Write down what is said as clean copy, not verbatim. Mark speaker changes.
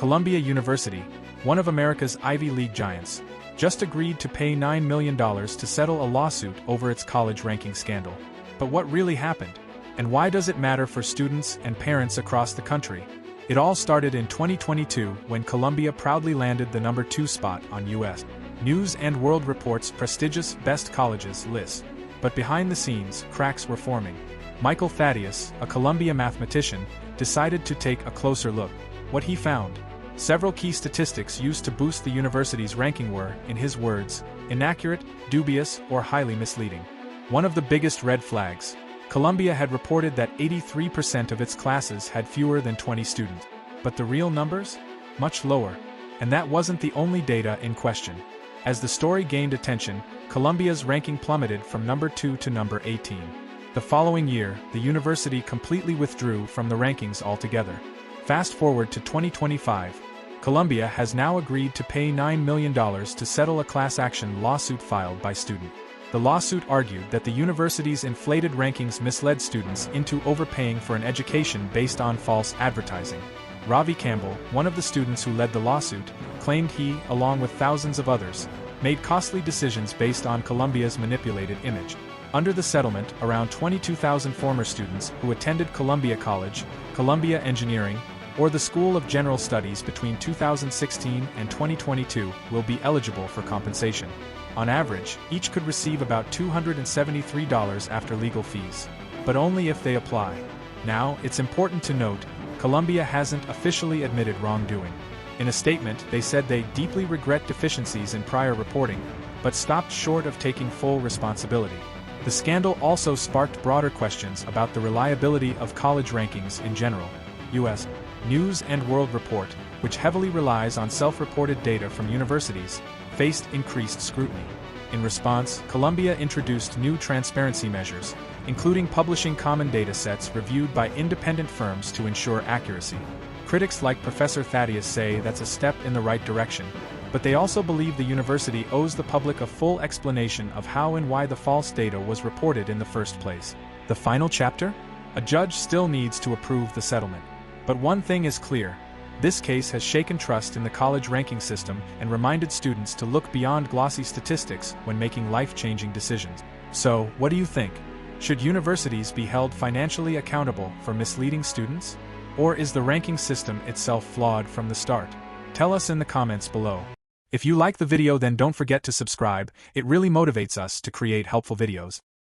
Speaker 1: Columbia University, one of America's Ivy League giants, just agreed to pay $9 million to settle a lawsuit over its college ranking scandal. But what really happened? And why does it matter for students and parents across the country? It all started in 2022 when Columbia proudly landed the number 2 spot on U.S. News & World Report's prestigious Best Colleges list. But behind the scenes, cracks were forming. Michael Thaddeus, a Columbia mathematician, decided to take a closer look. What he found: several key statistics used to boost the university's ranking were, in his words, inaccurate, dubious, or highly misleading. One of the biggest red flags: Columbia had reported that 83% of its classes had fewer than 20 students. But the real numbers? Much lower. And that wasn't the only data in question. As the story gained attention, Columbia's ranking plummeted from number 2 to number 18. The following year, the university completely withdrew from the rankings altogether. Fast forward to 2025, Columbia has now agreed to pay $9 million to settle a class action lawsuit filed by students. The lawsuit argued that the university's inflated rankings misled students into overpaying for an education based on false advertising. Ravi Campbell, one of the students who led the lawsuit, claimed he, along with thousands of others, made costly decisions based on Columbia's manipulated image. Under the settlement, around 22,000 former students who attended Columbia College, Columbia Engineering, or the School of General Studies between 2016 and 2022 will be eligible for compensation. On average, each could receive about $273 after legal fees. But only if they apply. Now, it's important to note, Columbia hasn't officially admitted wrongdoing. In a statement, they said they deeply regret deficiencies in prior reporting, but stopped short of taking full responsibility. The scandal also sparked broader questions about the reliability of college rankings in general. U.S. News & World Report, which heavily relies on self-reported data from universities, faced increased scrutiny. In response, Columbia introduced new transparency measures, including publishing common data sets reviewed by independent firms to ensure accuracy. Critics like Professor Thaddeus say that's a step in the right direction, but they also believe the university owes the public a full explanation of how and why the false data was reported in the first place. The final chapter? A judge still needs to approve the settlement. But one thing is clear: this case has shaken trust in the college ranking system and reminded students to look beyond glossy statistics when making life-changing decisions. So, what do you think? Should universities be held financially accountable for misleading students? Or is the ranking system itself flawed from the start? Tell us in the comments below. If you like the video, then don't forget to subscribe. It really motivates us to create helpful videos.